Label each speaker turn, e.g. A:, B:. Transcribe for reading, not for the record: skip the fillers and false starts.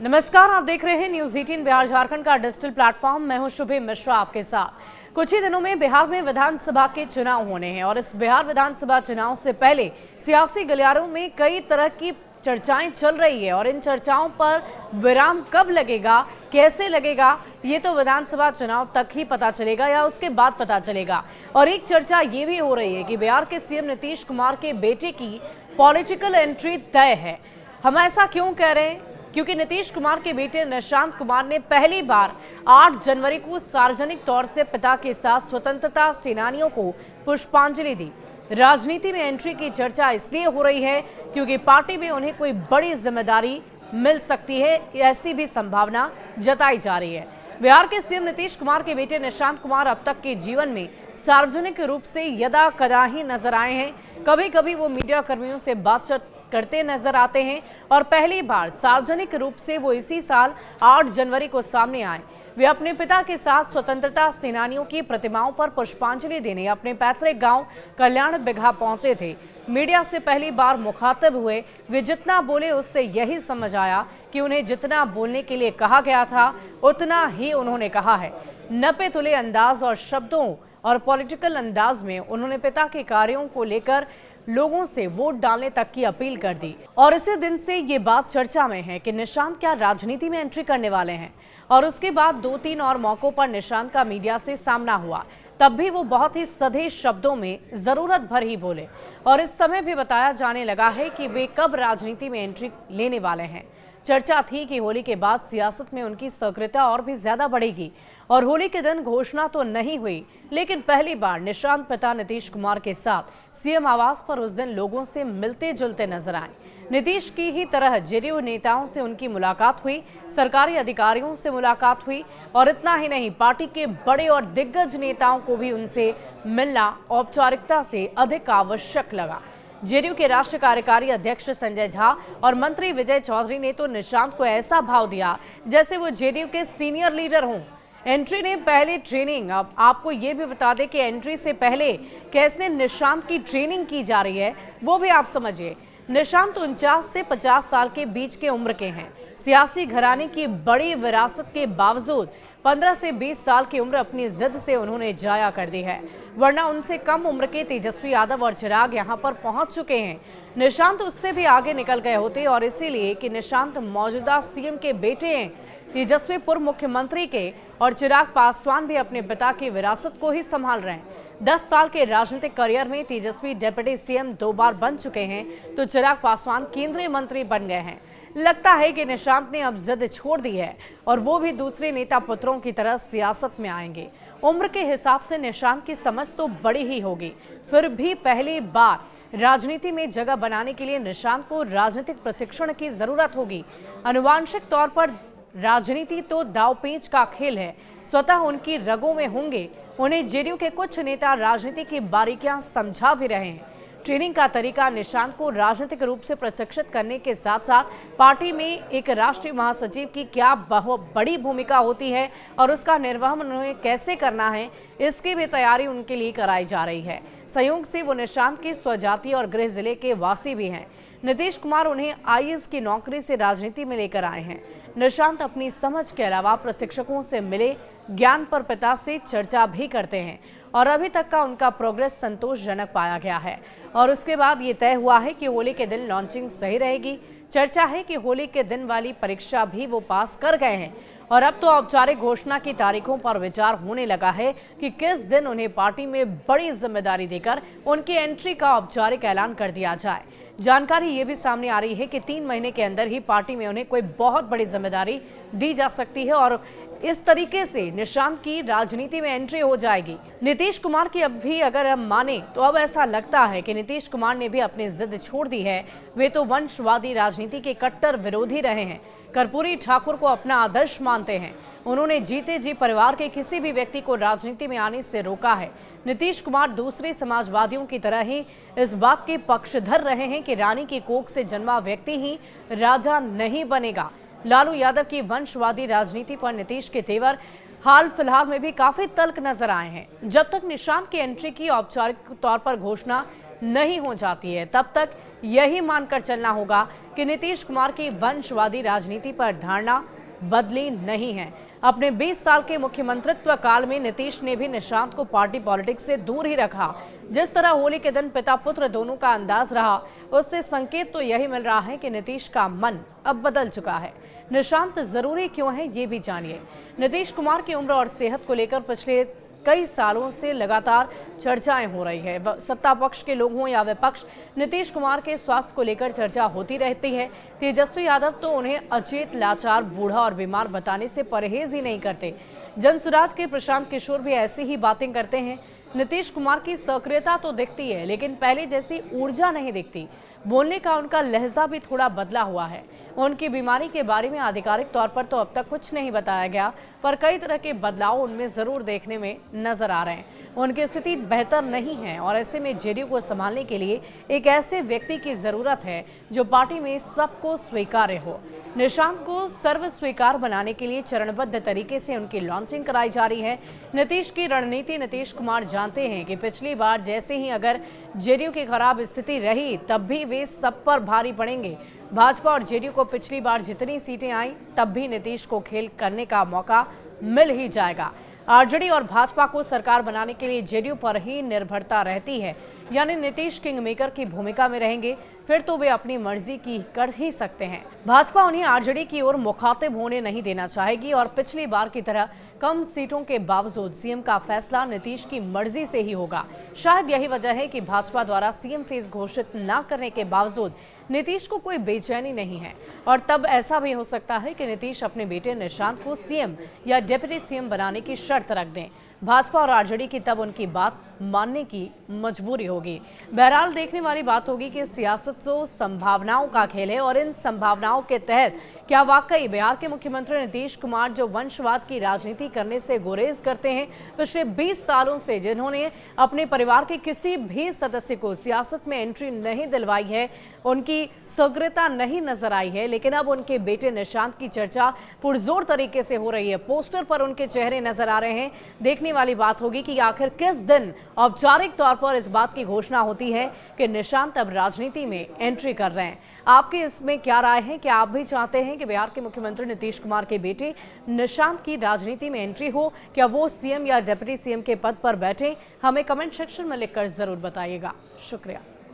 A: नमस्कार, आप देख रहे हैं न्यूज 18 बिहार झारखंड का डिजिटल प्लेटफॉर्म। मैं हूं शुभे मिश्रा आपके साथ। कुछ ही दिनों में बिहार में विधानसभा के चुनाव होने हैं और इस बिहार विधानसभा चुनाव से पहले सियासी गलियारों में कई तरह की चर्चाएं चल रही है और इन चर्चाओं पर विराम कब लगेगा, कैसे लगेगा, ये तो विधानसभा चुनाव तक ही पता चलेगा या उसके बाद पता चलेगा। और एक चर्चा ये भी हो रही है कि बिहार के सीएम नीतीश कुमार के बेटे की पॉलिटिकल एंट्री तय है। हम ऐसा क्यों कह रहे हैं? क्योंकि नीतीश कुमार के बेटे निशांत कुमार ने पहली बार 8 जनवरी को सार्वजनिक तौर से पिता के साथ स्वतंत्रता सेनानियों को पुष्पांजलि दी। राजनीति में एंट्री की चर्चा इसलिए हो रही है क्योंकि पार्टी में उन्हें कोई बड़ी जिम्मेदारी मिल सकती है, ऐसी भी संभावना जताई जा रही है। बिहार के सीएम नीतीश कुमार के बेटे निशांत कुमार अब तक के जीवन में सार्वजनिक रूप से यदा कदा ही नजर आए हैं। कभी कभी वो मीडिया कर्मियों से बातचीत करते नजर आते हैं और पहली बार सार्वजनिक रूप से वो इसी साल 8 जनवरी को सामने आए। वे अपने पिता के साथ स्वतंत्रता सेनानियों की प्रतिमाओं पर पुष्पांजलि देने अपने पैतृक गांव कल्याण बिघा पहुंचे थे। मीडिया से पहली बार मुखातिब हुए वे जितना बोले उससे यही समझ आया कि उन्हें जितना बोलने के लिए कहा गया था उतना ही उन्होंने कहा है। नपे तुले अंदाज और शब्दों और पॉलिटिकल अंदाज में उन्होंने पिता के कार्यों को लेकर लोगों से वोट डालने तक की अपील कर दी। और इसी दिन से ये बात चर्चा में है कि निशांत क्या राजनीति में एंट्री करने वाले हैं। और उसके बाद 2-3 और मौकों पर निशांत का मीडिया से सामना हुआ, तब भी वो बहुत ही सधे शब्दों में जरूरत भर ही बोले। और इस समय भी बताया जाने लगा है कि वे कब राजनीति में एंट्री लेने वाले हैं। चर्चा थी कि होली के बाद सियासत में उनकी सक्रियता और भी ज्यादा बढ़ेगी और होली के दिन घोषणा तो नहीं हुई, लेकिन पहली बार निशांत पिता नीतीश कुमार के साथ सीएम आवास पर उस दिन लोगों से मिलते जुलते नजर आए। नीतीश की ही तरह जेडीयू नेताओं से उनकी मुलाकात हुई, सरकारी अधिकारियों से मुलाकात हुई और इतना ही नहीं, पार्टी के बड़े और दिग्गज नेताओं को भी उनसे मिलना औपचारिकता से अधिक आवश्यक लगा। जेडीयू के राष्ट्रीय कार्यकारी अध्यक्ष संजय झा और मंत्री विजय चौधरी ने तो निशांत को ऐसा भाव दिया जैसे वो जेडीयू के सीनियर लीडर हों। एंट्री ने पहले ट्रेनिंग, अब आपको ये भी बता दें कि एंट्री से पहले कैसे निशांत की ट्रेनिंग की जा रही है वो भी आप समझिए। निशांत 49 से 50 साल के बीच के उम्र के हैं। सियासी घराने की बड़ी विरासत के बावजूद 15 से 20 साल की उम्र अपनी जिद से उन्होंने जाया कर दी है, वरना उनसे कम उम्र के तेजस्वी यादव और चिराग यहां पर पहुंच चुके हैं। निशांत उससे भी आगे निकल गए होते और इसीलिए कि निशांत मौजूदा सीएम के बेटे हैं, तेजस्वी पूर्व मुख्यमंत्री के, और चिराग पासवान भी अपने पिता की विरासत को ही संभाल रहे हैं। 10 साल के राजनीतिक करियर में तेजस्वी डिप्टी सीएम 2 बार बन चुके हैं तो चिराग पासवान केंद्रीय मंत्री बन गए हैं। लगता है कि निशांत ने अब जिद छोड़ दी है और वो भी दूसरे नेता पुत्रों की तरह सियासत में आएंगे। उम्र के हिसाब से निशांत की समझ तो बड़ी ही होगी, फिर भी पहली बार राजनीति में जगह बनाने के लिए निशांत को राजनीतिक प्रशिक्षण की जरूरत होगी। आनुवांशिक तौर पर राजनीति तो दांवपेच का खेल है, स्वतः उनकी रगों में होंगे। उन्हें जेडीयू के कुछ नेता राजनीति की बारीकियां समझा भी रहे हैं। ट्रेनिंग का तरीका निशांत को राजनीतिक रूप से प्रशिक्षित करने के साथ साथ पार्टी में एक राष्ट्रीय महासचिव की क्या बहुत बड़ी भूमिका होती है और उसका निर्वहन उन्हें कैसे करना है, इसकी भी तैयारी उनके लिए कराई जा रही है। संयोग से वो निशांत के स्वजातीय और गृह जिले के वासी भी हैं। नीतीश कुमार उन्हें आईएएस की नौकरी से राजनीति में लेकर आए हैं। निशांत अपनी समझ के अलावा प्रशिक्षकों से मिले, ज्ञान पर पिता से चर्चा भी करते हैं और अभी तक का उनका प्रोग्रेस संतोषजनक पाया गया है। और उसके बाद ये तय हुआ है कि होली के दिन लॉन्चिंग सही रहेगी। चर्चा है कि होली के दिन वाली परीक्षा भी वो पास कर गए हैं और अब तो औपचारिक घोषणा की तारीखों पर विचार होने लगा है कि किस दिन उन्हें पार्टी में बड़ी जिम्मेदारी देकर उनकी एंट्री का औपचारिक ऐलान कर दिया जाए। जानकारी ये भी सामने आ रही है कि 3 महीने के अंदर ही पार्टी में उन्हें कोई बहुत बड़ी जिम्मेदारी दी जा सकती है और इस तरीके से निशांत की राजनीति में एंट्री हो जाएगी। नीतीश कुमार की अब भी अगर हम माने तो अब ऐसा लगता है कि नीतीश कुमार ने भी अपनी जिद छोड़ दी है। वे तो वंशवादी राजनीति के कट्टर विरोधी रहे हैं, कर्पूरी ठाकुर को अपना आदर्श मानते हैं। उन्होंने जीते जी परिवार के किसी भी व्यक्ति को राजनीति में आने से रोका है। नीतीश कुमार दूसरे समाजवादियों की तरह ही इस बात के पक्षधर रहे हैं कि रानी की कोख से जन्मा व्यक्ति ही राजा नहीं बनेगा। लालू यादव की वंशवादी राजनीति पर नीतीश के तेवर हाल फिलहाल में भी काफी तल्ख नजर आए हैं। जब तक निशांत की एंट्री की औपचारिक तौर पर घोषणा नहीं हो जाती है, तब तक यही मानकर चलना होगा कि नीतीश कुमार की वंशवादी राजनीति पर धारणा बदली नहीं है। अपने 20 साल के मुख्यमंत्रित्व काल में नीतीश ने भी निशांत को पार्टी पॉलिटिक्स से दूर ही रखा। जिस तरह होली के दिन पिता पुत्र दोनों का अंदाज रहा, उससे संकेत तो यही मिल रहा है कि नीतीश का मन अब बदल चुका है। निशांत जरूरी क्यों है, ये भी जानिए। नीतीश कुमार की उम्र और सेहत को लेकर पिछले कई सालों से लगातार चर्चाएं हो रही है। सत्ता पक्ष के लोग हों या विपक्ष, नीतीश कुमार के स्वास्थ्य को लेकर चर्चा होती रहती है। तेजस्वी यादव तो उन्हें अचेत, लाचार, बूढ़ा और बीमार बताने से परहेज ही नहीं करते। जनसुराज के प्रशांत किशोर भी ऐसी ही बातें करते हैं। नीतीश कुमार की सक्रियता तो दिखती है, लेकिन पहले जैसी ऊर्जा नहीं दिखती। बोलने का उनका लहजा भी थोड़ा बदला हुआ है। उनकी बीमारी के बारे में आधिकारिक तौर पर तो अब तक कुछ नहीं बताया गया, पर कई तरह के बदलाव उनमें जरूर देखने में नजर आ रहे हैं। उनकी स्थिति बेहतर नहीं है और ऐसे में जेडीयू को संभालने के लिए एक ऐसे व्यक्ति की जरूरत है जो पार्टी में सबको स्वीकार्य हो। निशांत को सर्व स्वीकार बनाने के लिए चरणबद्ध तरीके से उनकी लॉन्चिंग कराई जा रही है। नीतीश की रणनीति नीतीश कुमार जानते हैं कि पिछली बार जैसे ही अगर जेडीयू की खराब स्थिति रही, तब भी वे सब पर भारी पड़ेंगे। भाजपा और जेडीयू को पिछली बार जितनी सीटें आई, तब भी नीतीश को खेल करने का मौका मिल ही जाएगा। आरजेडी और भाजपा को सरकार बनाने के लिए जेडीयू पर ही निर्भरता रहती है, यानी नीतीश किंग मेकर की भूमिका में रहेंगे, फिर तो वे अपनी मर्जी की कर ही सकते हैं। भाजपा उन्हें आरजेडी की ओर मुखातिब होने नहीं देना चाहेगी और पिछली बार की तरह कम सीटों के बावजूद सीएम का फैसला नीतीश की मर्जी से ही होगा। शायद यही वजह है कि भाजपा द्वारा सीएम फेज घोषित न करने के बावजूद नीतीश को कोई बेचैनी नहीं है। और तब ऐसा भी हो सकता है कि नीतीश अपने बेटे निशांत को सीएम या डिप्टी सीएम बनाने की शर्त रख दें। भाजपा और आरजेडी की तब उनकी बात मानने की मजबूरी होगी। बहरहाल देखने वाली बात होगी कि सियासत तो संभावनाओं का खेल है और इन संभावनाओं के तहत क्या वाकई बिहार के मुख्यमंत्री नीतीश कुमार, जो वंशवाद की राजनीति करने से गुरेज करते हैं, पिछले 20 सालों से जिन्होंने अपने परिवार के किसी भी सदस्य को सियासत में एंट्री नहीं दिलवाई है, उनकी सक्रियता नहीं नजर आई है, लेकिन अब उनके बेटे निशांत की चर्चा पुरजोर तरीके से हो रही है। पोस्टर पर उनके चेहरे नजर आ रहे हैं। देखने वाली बात होगी कि आखिर किस दिन औपचारिक तौर पर इस बात की घोषणा होती है कि निशांत अब राजनीति में एंट्री कर रहे हैं। आपकी इसमें क्या राय है? क्या आप भी चाहते हैं कि बिहार के मुख्यमंत्री नीतीश कुमार के बेटे निशांत की राजनीति में एंट्री हो? क्या वो सीएम या डिप्टी सीएम के पद पर बैठे? हमें कमेंट सेक्शन में लिखकर जरूर बताइएगा। शुक्रिया।